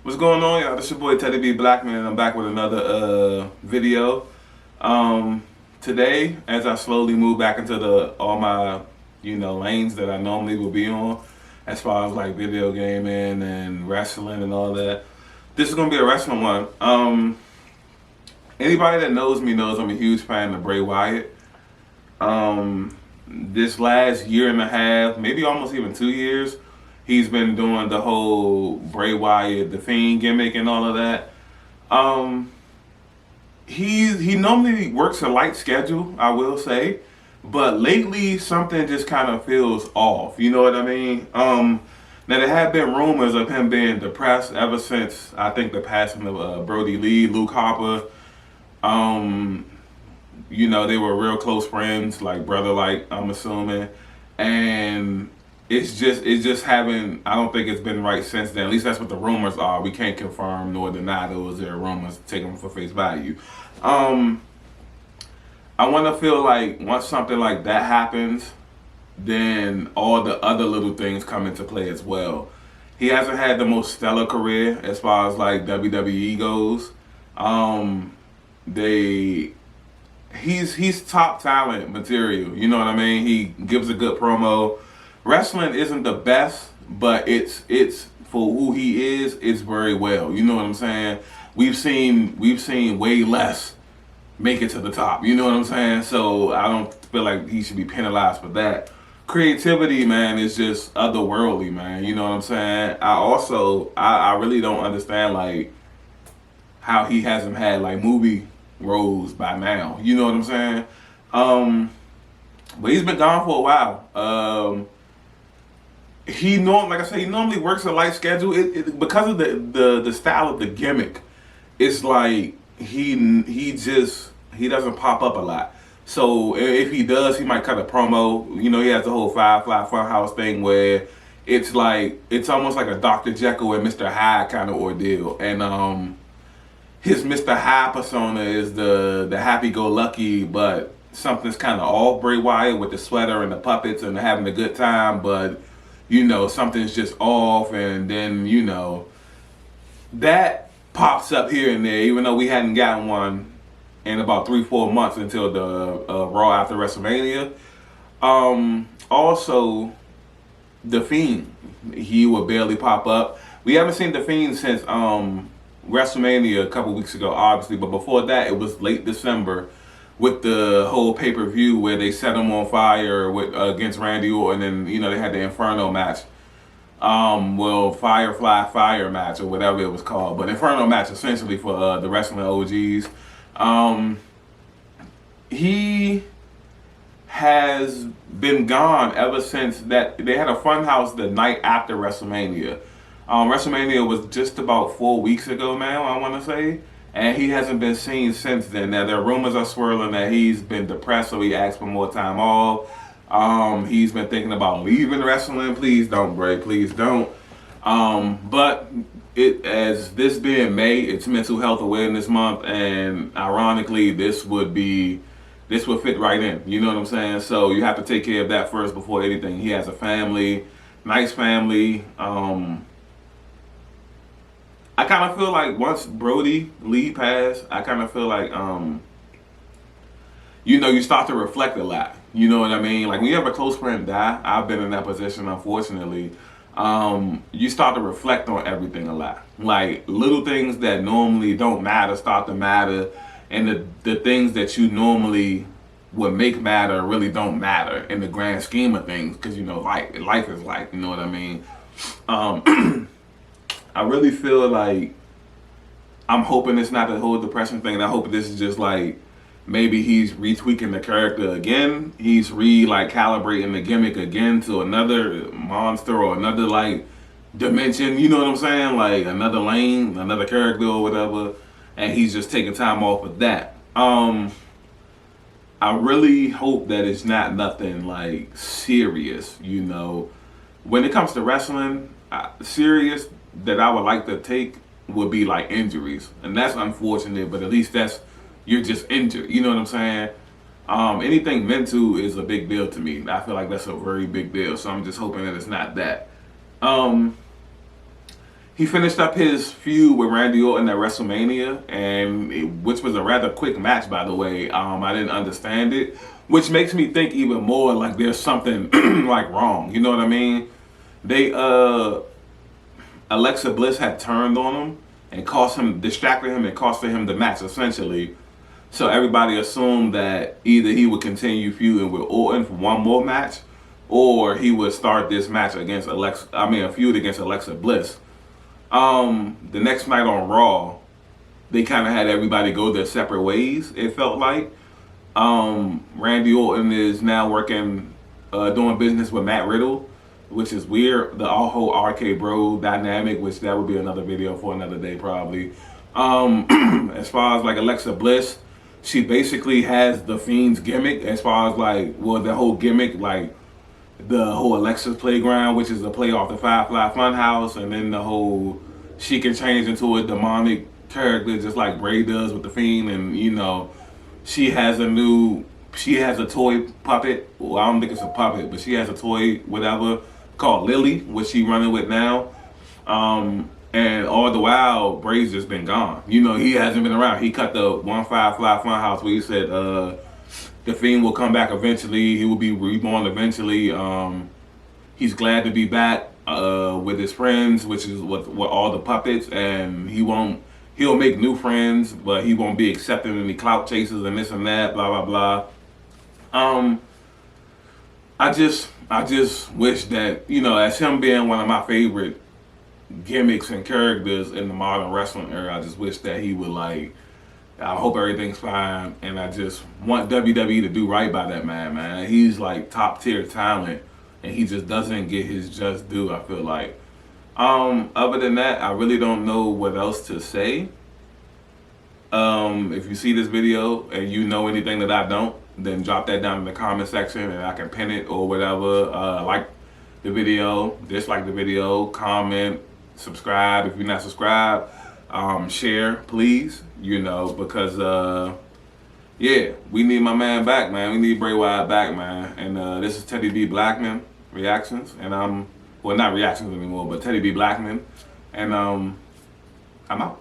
What's going on, y'all? This your boy Teddy B Blackman, and I'm back with another video. Um, Today, as I slowly move back into all my lanes that I normally would be on, as far as like video gaming and wrestling and all that, this is gonna be a wrestling one. Anybody that knows me knows I'm a huge fan of Bray Wyatt. This last year and a half, maybe almost even 2 years, he's been doing the whole Bray Wyatt, the Fiend gimmick and all of that. He normally works a light schedule, I will say, but lately something just kind of feels off. You know what I mean? Now there have been rumors of him being depressed ever since I think the passing of Brody Lee, Luke Harper. They were real close friends, like brother, like I'm assuming, and it's just having. I don't think it's been right since then. At least that's what the rumors are. We can't confirm nor deny those are rumors. Take them for face value. I want to feel like once something like that happens, then all the other little things come into play as well. He hasn't had the most stellar career as far as like WWE goes. They he's top talent material. You know what I mean? He gives a good promo. Wrestling isn't the best, but it's for who he is. It's very well. You know what I'm saying? We've seen way less make it to the top. You know what I'm saying? So I don't feel like he should be penalized for that. Creativity, man, is just otherworldly, man. You know what I'm saying? I really don't understand like how he hasn't had like movie roles by now. You know what I'm saying? But he's been gone for a while. Like I said, he normally works a light schedule. Because of the style of the gimmick, it's like he doesn't pop up a lot. So if he does, he might cut a promo. You know, he has the whole Firefly Funhouse thing where it's almost like a Dr. Jekyll and Mr. Hyde kind of ordeal. And his Mr. Hyde persona is the happy-go-lucky, but something's kind of off Bray Wyatt with the sweater and the puppets and having a good time, but something's just off, and then that pops up here and there, even though we hadn't gotten one in about 3-4 months until the Raw after WrestleMania. Also, the Fiend, he would barely pop up. We haven't seen the Fiend since WrestleMania a couple weeks ago, obviously, but before that, it was late December with the whole pay-per-view where they set him on fire against Randy Orton, and they had the Inferno match. Firefly Fire match or whatever it was called, but Inferno match essentially for the wrestling OGs. He has been gone ever since that. They had a Funhouse the night after WrestleMania. WrestleMania was just about 4 weeks ago now, I want to say, and he hasn't been seen since then. Now, there rumors are swirling that he's been depressed, so he asked for more time off. He's been thinking about leaving wrestling. Please don't, Bray. Please don't. But as this being May, it's Mental Health Awareness Month, and ironically, this would fit right in. You know what I'm saying? So you have to take care of that first before anything. He has a family, nice family. I kind of feel like once Brody Lee passed, I kind of feel like, you start to reflect a lot. You know what I mean? Like when you have a close friend die, I've been in that position, unfortunately. You start to reflect on everything a lot. Like little things that normally don't matter start to matter, and the things that you normally would make matter really don't matter in the grand scheme of things, because life is life. You know what I mean? I really feel like I'm hoping it's not the whole depression thing. I hope this is just like maybe he's retweaking the character again. He's calibrating the gimmick again to another monster or another like dimension. You know what I'm saying? Like another lane, another character or whatever. And he's just taking time off of that. I really hope that it's not nothing like serious. When it comes to wrestling, serious that I would like to take would be like injuries, and that's unfortunate, but at least you're just injured. You know what I'm saying? Anything mental is a big deal to me. I feel like that's a very big deal, so I'm just hoping that it's not that. he finished up his feud with Randy Orton at WrestleMania, which was a rather quick match, by the way. I didn't understand it, which makes me think even more like there's something like wrong. You know what I mean? They Alexa Bliss had turned on him and distracted him and costed him the match essentially. So everybody assumed that either he would continue feuding with Orton for one more match, or he would start this match against a feud against Alexa Bliss. The next night on Raw, they kind of had everybody go their separate ways, it felt like. Randy Orton is now doing business with Matt Riddle, which is weird. The whole RK Bro dynamic, which that would be another video for another day probably. As far as like Alexa Bliss, she basically has the Fiend's gimmick as far as like, well, the whole gimmick, like the whole Alexa's Playground, which is a play off the Firefly Funhouse, and then the whole, she can change into a demonic character just like Bray does with the Fiend, and you know, she has a toy puppet. Well, I don't think it's a puppet, but she has a toy, whatever, called Lily, which she running with now. And all the while, Bray's just been gone. You know, he hasn't been around. He cut the one Firefly Funhouse where he said the Fiend will come back eventually. He will be reborn eventually. He's glad to be back with his friends, which is with all the puppets, and he'll make new friends, but he won't be accepting any clout chasers and this and that, blah, blah, blah. I just wish that, you know, as him being one of my favorite gimmicks and characters in the modern wrestling era, I just wish that he would I hope everything's fine, and I just want WWE to do right by that man. He's like top tier talent, and he just doesn't get his just due, I feel like. Other than that, I really don't know what else to say. If you see this video and you know anything that I don't, then drop that down in the comment section and I can pin it or whatever. Like the video, dislike the video, comment, subscribe if you're not subscribed, share please, you know, because yeah, we need my man back, man. We need Bray Wyatt back, man. And this is Teddy B Blackman reactions, and well, not reactions anymore, but Teddy B Blackman, and I'm out.